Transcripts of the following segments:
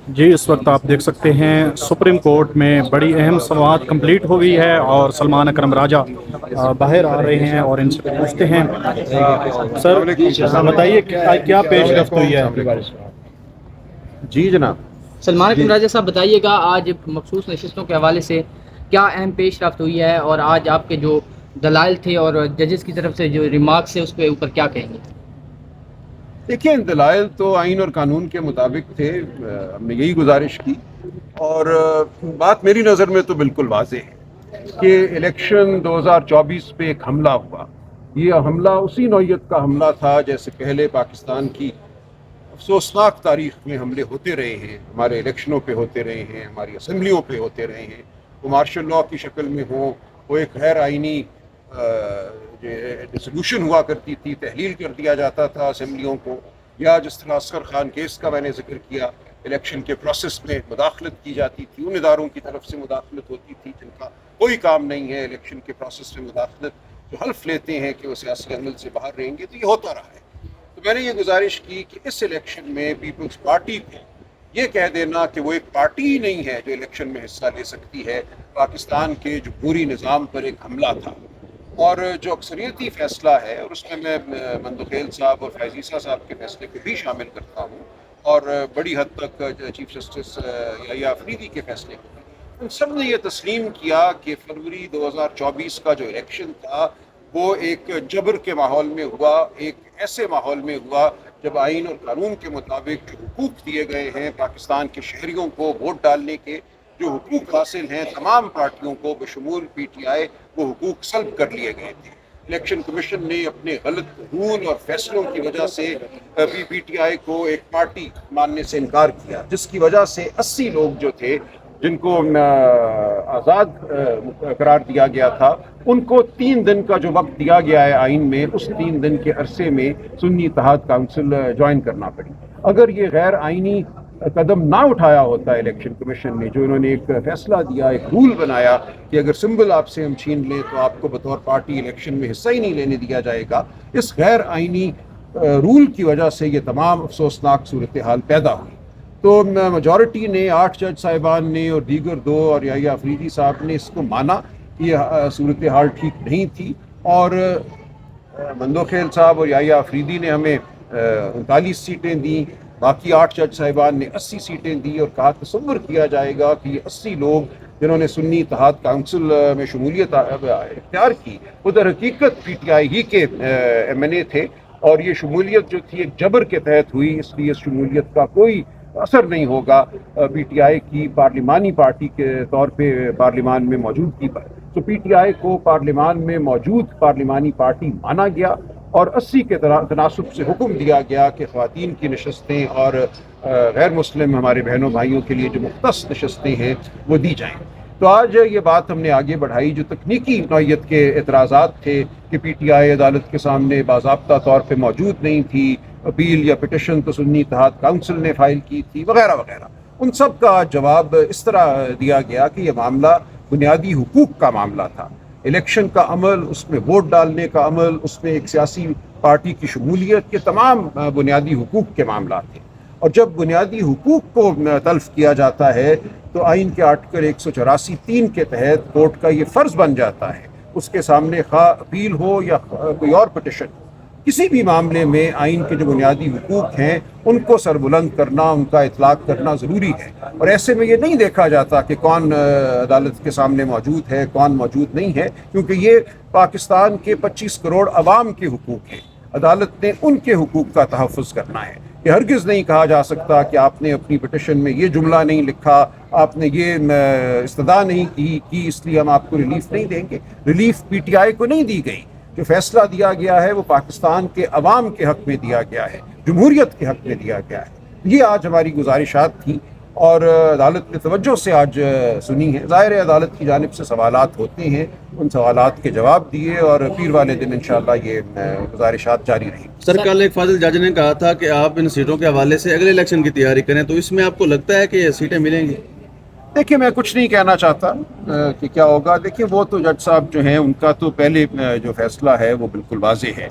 جی اس وقت آپ دیکھ سکتے ہیں سپریم کورٹ میں بڑی اہم سماعت کمپلیٹ ہو گئی ہے اور سلمان اکرم راجہ باہر آ رہے ہیں اور ان سے پوچھتے ہیں سر بتائیے کیا پیش رفت ہوئی ہے؟ جی جناب. سلمان جی اکرم راجہ صاحب بتائیے گا آج مخصوص نشستوں کے حوالے سے کیا اہم پیش رفت ہوئی ہے اور آج آپ کے جو دلائل تھے اور ججز کی طرف سے جو ریمارکس ہے اس کے اوپر کیا کہیں گے؟ دیکھیں دلائل تو آئین اور قانون کے مطابق تھے. ہم نے یہی گزارش کی اور بات میری نظر میں تو بالکل واضح ہے کہ الیکشن 2024 پہ ایک حملہ ہوا. یہ حملہ اسی نوعیت کا حملہ تھا جیسے پہلے پاکستان کی افسوسناک تاریخ میں حملے ہوتے رہے ہیں. ہمارے الیکشنوں پہ ہوتے رہے ہیں, ہماری اسمبلیوں پہ ہوتے رہے ہیں. وہ مارشل لاء کی شکل میں ہو, وہ ایک غیر آئینی ڈسولوشن ہوا کرتی تھی, تحلیل کر دیا جاتا تھا اسمبلیوں کو, یا جس طرح عسکر خان کیس کا میں نے ذکر کیا, الیکشن کے پروسیس میں مداخلت کی جاتی تھی. ان اداروں کی طرف سے مداخلت ہوتی تھی جن کا کوئی کام نہیں ہے الیکشن کے پروسیس میں مداخلت, جو حلف لیتے ہیں کہ وہ سیاسی عمل سے باہر رہیں گے. تو یہ ہوتا رہا ہے. تو میں نے یہ گزارش کی کہ اس الیکشن میں پیپلز پارٹی کو یہ کہہ دینا کہ وہ ایک پارٹی ہی نہیں ہے جو الیکشن میں حصہ لے سکتی ہے, پاکستان کے جمہوری نظام پر ایک حملہ تھا. اور جو اکثریتی فیصلہ ہے, اور اس میں مندوخیل صاحب اور فیضیسہ صاحب کے فیصلے کو بھی شامل کرتا ہوں, اور بڑی حد تک چیف جسٹس یحییٰ آفریدی کے فیصلے کو بھی, ان سب نے یہ تسلیم کیا کہ فروری 2024 کا جو الیکشن تھا وہ ایک جبر کے ماحول میں ہوا, ایک ایسے ماحول میں ہوا جب آئین اور قانون کے مطابق جو حقوق دیے گئے ہیں پاکستان کے شہریوں کو ووٹ ڈالنے کے, جو حقوق حاصل ہیں تمام پارٹیوں کو بشمول پی ٹی آئی, وہ حقوق سلب کر لیے گئے تھے. الیکشن کمیشن نے اپنے غلط رول اور فیصلوں کی وجہ سے پی ٹی آئی کو ایک پارٹی ماننے سے انکار کیا, جس کی وجہ سے 80 لوگ جو تھے جن کو آزاد قرار دیا گیا تھا, ان کو 3 دن کا جو وقت دیا گیا ہے آئین میں, اس 3 دن کے عرصے میں سنی اتحاد کونسل جوائن کرنا پڑی. اگر یہ غیر آئینی قدم نہ اٹھایا ہوتا الیکشن کمیشن نے, جو انہوں نے ایک فیصلہ دیا, ایک رول بنایا کہ اگر سمبل آپ سے ہم چھین لیں تو آپ کو بطور پارٹی الیکشن میں حصہ ہی نہیں لینے دیا جائے گا, اس غیر آئینی رول کی وجہ سے یہ تمام افسوسناک صورتحال پیدا ہوئی. تو میجورٹی نے 8 جج صاحبان نے اور دیگر 2 اور یحییٰ آفریدی صاحب نے اس کو مانا کہ یہ صورتحال ٹھیک نہیں تھی, اور مندوخیل صاحب اور یحییٰ آفریدی نے ہمیں 39 سیٹیں دیں, باقی 8 جج صاحبان نے 80 سیٹیں دی, اور کہا تصور کیا جائے گا کہ یہ 80 لوگ جنہوں نے سنی اتحاد کونسل میں شمولیت اختیار کی وہ در حقیقت پی ٹی آئی ہی کے ایم این اے تھے, اور یہ شمولیت جو تھی ایک جبر کے تحت ہوئی, اس لیے اس شمولیت کا کوئی اثر نہیں ہوگا پی ٹی آئی کی پارلیمانی پارٹی کے طور پہ پارلیمان میں موجودگی پر. تو پی ٹی آئی کو پارلیمان میں موجود پارلیمانی پارٹی مانا گیا, اور 80 کے تناسب سے حکم دیا گیا کہ خواتین کی نشستیں اور غیر مسلم ہمارے بہنوں بھائیوں کے لیے جو مختص نشستیں ہیں وہ دی جائیں. تو آج یہ بات ہم نے آگے بڑھائی. جو تکنیکی نوعیت کے اعتراضات تھے کہ پی ٹی آئی عدالت کے سامنے باضابطہ طور پہ موجود نہیں تھی, اپیل یا پٹیشن تو سنی اتحاد کونسل نے فائل کی تھی, وغیرہ وغیرہ, ان سب کا جواب اس طرح دیا گیا کہ یہ معاملہ بنیادی حقوق کا معاملہ تھا. الیکشن کا عمل, اس میں ووٹ ڈالنے کا عمل, اس میں ایک سیاسی پارٹی کی شمولیت, کے تمام بنیادی حقوق کے معاملات ہیں. اور جب بنیادی حقوق کو تلف کیا جاتا ہے تو آئین کے آرٹیکل 184(3) کے تحت کورٹ کا یہ فرض بن جاتا ہے, اس کے سامنے خواہ اپیل ہو یا کوئی اور پٹیشن, کسی بھی معاملے میں آئین کے جو بنیادی حقوق ہیں ان کو سربلند کرنا, ان کا اطلاق کرنا ضروری ہے. اور ایسے میں یہ نہیں دیکھا جاتا کہ کون عدالت کے سامنے موجود ہے, کون موجود نہیں ہے, کیونکہ یہ پاکستان کے 25 کروڑ عوام کے حقوق ہیں. عدالت نے ان کے حقوق کا تحفظ کرنا ہے. کہ ہرگز نہیں کہا جا سکتا کہ آپ نے اپنی پٹیشن میں یہ جملہ نہیں لکھا, آپ نے یہ استدعا نہیں کی اس لیے ہم آپ کو ریلیف نہیں دیں گے. ریلیف پی ٹی آئی کو نہیں دی گئی. جو فیصلہ دیا گیا ہے وہ پاکستان کے عوام کے حق میں دیا گیا ہے, جمہوریت کے حق میں دیا گیا ہے. یہ آج ہماری گزارشات تھیں اور عدالت نے توجہ سے آج سنی ہے. ظاہر ہے عدالت کی جانب سے سوالات ہوتے ہیں, ان سوالات کے جواب دیے, اور پیر والے دن انشاءاللہ یہ گزارشات جاری رہیں. سر کل ایک فاضل جج نے کہا تھا کہ آپ ان سیٹوں کے حوالے سے اگلے الیکشن کی تیاری کریں, تو اس میں آپ کو لگتا ہے کہ یہ سیٹیں ملیں گی؟ دیکھیں میں کچھ نہیں کہنا چاہتا کہ کیا ہوگا. دیکھیں وہ تو جج صاحب جو ہیں ان کا تو پہلے جو فیصلہ ہے وہ بالکل واضح ہے.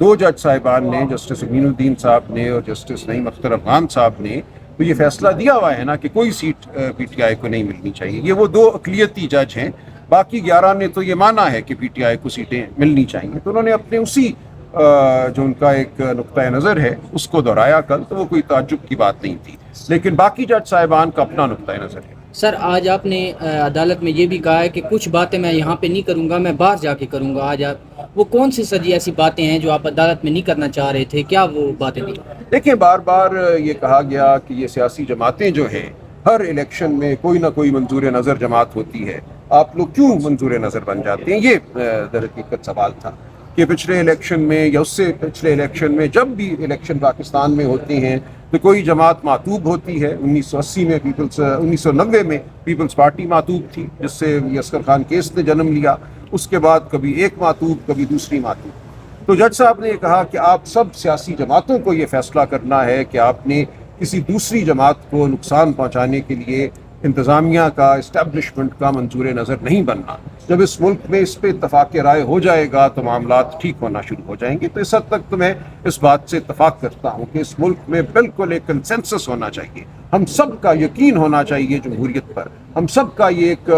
2 جج صاحبان نے, جسٹس امین الدین صاحب نے اور جسٹس نعیم اختر افغان صاحب نے, تو یہ فیصلہ دیا ہوا ہے نا کہ کوئی سیٹ پی ٹی آئی کو نہیں ملنی چاہیے. یہ وہ 2 اقلیتی جج ہیں, باقی 11 نے تو یہ مانا ہے کہ پی ٹی آئی کو سیٹیں ملنی چاہیے. تو انہوں نے اپنے اسی جو ان کا ایک نقطۂ نظر ہے اس کو دہرایا کل, تو وہ کوئی تعجب کی بات نہیں تھی, لیکن باقی جج صاحبان کا اپنا نقطۂ نظر ہے. سر آج آپ نے عدالت میں یہ بھی کہا ہے کہ کچھ باتیں میں یہاں پہ نہیں کروں گا, میں باہر جا کے کروں گا. آج آپ وہ کون سی سر جی ایسی باتیں ہیں جو آپ عدالت میں نہیں کرنا چاہ رہے تھے, کیا وہ باتیں تھیں؟ دیکھیں, بار بار یہ کہا گیا کہ یہ سیاسی جماعتیں جو ہیں ہر الیکشن میں کوئی نہ کوئی منظور نظر جماعت ہوتی ہے, آپ لوگ کیوں منظور نظر بن جاتے ہیں. یہ در حقیقت سوال تھا کہ پچھلے الیکشن میں یا اس سے پچھلے الیکشن میں جب بھی الیکشن پاکستان میں ہوتے ہیں تو کوئی جماعت معطوب ہوتی ہے. 1980 میں 1990 میں پیپلز پارٹی معطوب تھی جس سے اصغر خان کیس نے جنم لیا. اس کے بعد کبھی ایک معطوب, کبھی دوسری معطوب. تو جج صاحب نے یہ کہا کہ آپ سب سیاسی جماعتوں کو یہ فیصلہ کرنا ہے کہ آپ نے کسی دوسری جماعت کو نقصان پہنچانے کے لیے انتظامیہ کا, اسٹیبلشمنٹ کا منظور نظر نہیں بننا. جب اس ملک میں اس پہ اتفاق رائے ہو جائے گا تو معاملات ٹھیک ہونا شروع ہو جائیں گے. تو اس حد تک تو میں اس بات سے اتفاق کرتا ہوں کہ اس ملک میں بالکل ایک کنسنسس ہونا چاہیے, ہم سب کا یقین ہونا چاہیے جمہوریت پر, ہم سب کا یہ ایک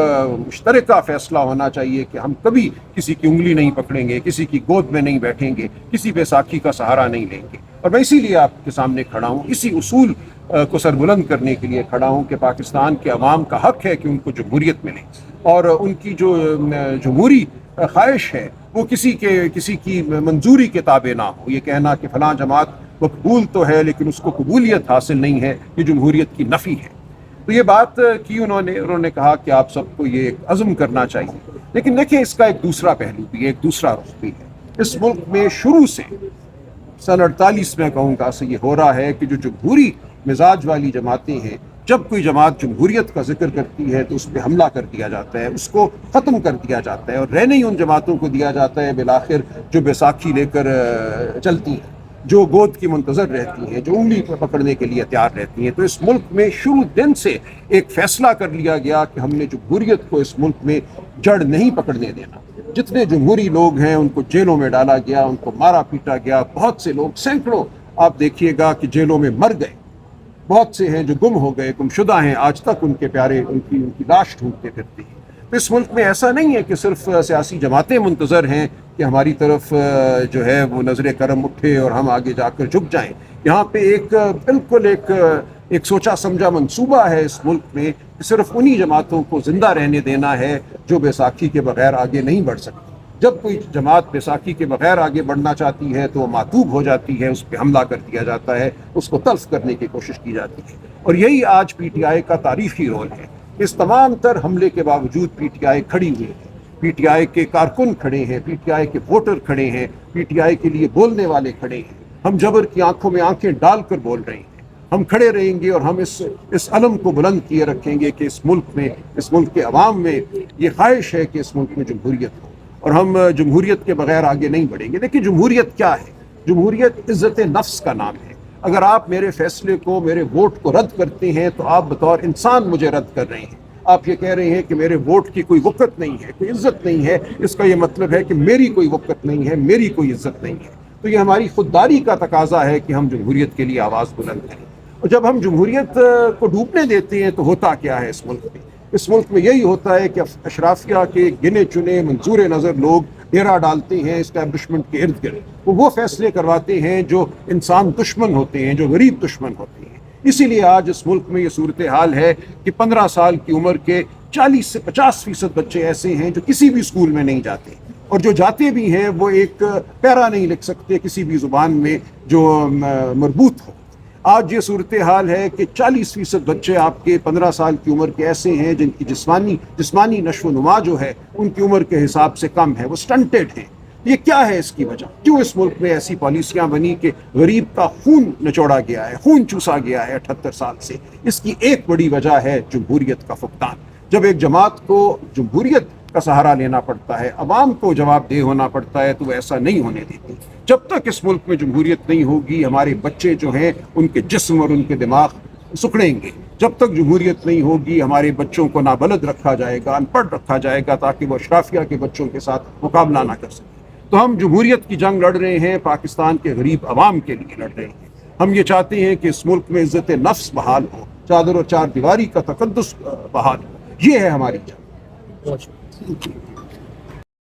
مشترکہ فیصلہ ہونا چاہیے کہ ہم کبھی کسی کی انگلی نہیں پکڑیں گے, کسی کی گود میں نہیں بیٹھیں گے, کسی بیساکھی کا سہارا نہیں لیں گے. اور میں اسی لیے آپ کے سامنے کھڑا ہوں, اسی اصول کو سربلند کرنے کے لیے کھڑا ہوں کہ پاکستان کے عوام کا حق ہے کہ ان کو جمہوریت ملے, اور ان کی جو جمہوری خواہش ہے وہ کسی کی منظوری کے تابع نہ ہو. یہ کہنا کہ فلاں جماعت مقبول تو ہے لیکن اس کو قبولیت حاصل نہیں ہے, یہ جمہوریت کی نفی ہے. تو یہ بات کی انہوں نے کہا کہ آپ سب کو یہ عزم کرنا چاہیے. لیکن دیکھیں, اس کا ایک دوسرا پہلو بھی ہے, ایک دوسرا رخ بھی ہے. اس ملک میں شروع سے سن 48 میں کہوں گا سے یہ ہو رہا ہے کہ جو جمہوری مزاج والی جماعتیں ہیں, جب کوئی جماعت جمہوریت کا ذکر کرتی ہے تو اس پہ حملہ کر دیا جاتا ہے, اس کو ختم کر دیا جاتا ہے, اور رہنے ہی ان جماعتوں کو دیا جاتا ہے بالآخر جو بیساکھی لے کر چلتی ہیں, جو گود کی منتظر رہتی ہیں, جو انگلی پکڑنے کے لیے تیار رہتی ہیں. تو اس ملک میں شروع دن سے ایک فیصلہ کر لیا گیا کہ ہم نے جمہوریت کو اس ملک میں جڑ نہیں پکڑنے دینا. جتنے جمہوری لوگ ہیں ان کو جیلوں میں ڈالا گیا, ان کو مارا پیٹا گیا. بہت سے لوگ, سینکڑوں آپ دیکھیے گا کہ جیلوں میں مر گئے. بہت سے ہیں جو گم ہو گئے, گم شدہ ہیں, آج تک ان کے پیارے ان کی لاش ڈھونڈتے پھرتے ہیں. تو اس ملک میں ایسا نہیں ہے کہ صرف سیاسی جماعتیں منتظر ہیں کہ ہماری طرف جو ہے وہ نظر کرم اٹھے اور ہم آگے جا کر جھک جائیں. یہاں پہ ایک بالکل ایک سوچا سمجھا منصوبہ ہے اس ملک میں کہ صرف انہی جماعتوں کو زندہ رہنے دینا ہے جو بیساکھی کے بغیر آگے نہیں بڑھ سکتی. جب کوئی جماعت بیساکھی کے بغیر آگے بڑھنا چاہتی ہے تو وہ معطوب ہو جاتی ہے, اس پہ حملہ کر دیا جاتا ہے, اس کو تلف کرنے کی کوشش کی جاتی ہے. اور یہی آج پی ٹی آئی کا تاریخی رول ہے. اس تمام تر حملے کے باوجود پی ٹی آئی کھڑی ہوئی ہے, پی ٹی آئی کے کارکن کھڑے ہیں, پی ٹی آئی کے ووٹر کھڑے ہیں, پی ٹی آئی کے لیے بولنے والے کھڑے ہیں. ہم جبر کی آنکھوں میں آنکھیں ڈال کر بول رہے ہیں. ہم کھڑے رہیں گے اور ہم اس علم کو بلند کیے رکھیں گے کہ اس ملک کے عوام میں یہ خواہش ہے کہ اس ملک میں جمہوریت ہو, اور ہم جمہوریت کے بغیر آگے نہیں بڑھیں گے. دیکھیں, جمہوریت کیا ہے؟ جمہوریت عزت نفس کا نام ہے. اگر آپ میرے فیصلے کو, میرے ووٹ کو رد کرتے ہیں تو آپ بطور انسان مجھے رد کر رہے ہیں. آپ یہ کہہ رہے ہیں کہ میرے ووٹ کی کوئی وقت نہیں ہے, کوئی عزت نہیں ہے. اس کا یہ مطلب ہے کہ میری کوئی وقت نہیں ہے, میری کوئی عزت نہیں ہے. تو یہ ہماری خودداری کا تقاضا ہے کہ ہم جمہوریت کے لیے آواز بلند کریں. اور جب ہم جمہوریت کو ڈوبنے دیتے ہیں تو ہوتا کیا ہے اس ملک میں؟ اس ملک میں یہی ہوتا ہے کہ اشرافیہ کے گنے چنے منظور نظر لوگ ڈیرا ڈالتے ہیں اسٹیبلشمنٹ کے ارد گرد. وہ فیصلے کرواتے ہیں جو انسان دشمن ہوتے ہیں, جو غریب دشمن ہوتے ہیں. اسی لیے آج اس ملک میں یہ صورتحال ہے کہ 15 سال کی عمر کے 40 سے 50% بچے ایسے ہیں جو کسی بھی اسکول میں نہیں جاتے, اور جو جاتے بھی ہیں وہ ایک پیرا نہیں لکھ سکتے کسی بھی زبان میں جو مربوط ہو. آج یہ صورتحال ہے کہ 40% بچے آپ کے 15 سال کی عمر کے ایسے ہیں جن کی جسمانی نشو و نما جو ہے ان کی عمر کے حساب سے کم ہے, وہ سٹنٹڈ ہیں. یہ کیا ہے اس کی وجہ؟ کیوں اس ملک میں ایسی پالیسیاں بنی کہ غریب کا خون نچوڑا گیا ہے, خون چوسا گیا ہے 78 سال سے؟ اس کی ایک بڑی وجہ ہے جمہوریت کا فقدان. جب ایک جماعت کو جمہوریت کا سہارا لینا پڑتا ہے, عوام کو جواب دہ ہونا پڑتا ہے, تو وہ ایسا نہیں ہونے دیتی. جب تک اس ملک میں جمہوریت نہیں ہوگی ہمارے بچے جو ہیں ان کے جسم اور ان کے دماغ سکڑیں گے. جب تک جمہوریت نہیں ہوگی ہمارے بچوں کو نابلد رکھا جائے گا, ان پڑھ رکھا جائے گا, تاکہ وہ اشرافیہ کے بچوں کے ساتھ مقابلہ نہ کر سکیں. تو ہم جمہوریت کی جنگ لڑ رہے ہیں, پاکستان کے غریب عوام کے لیے لڑ رہے ہیں. ہم یہ چاہتے ہیں کہ اس ملک میں عزت نفس بحال ہو، چادر و چار دیواری کا تقدس بحال ہو، یہ ہے ہماری جنگ۔ بہت شکریہ۔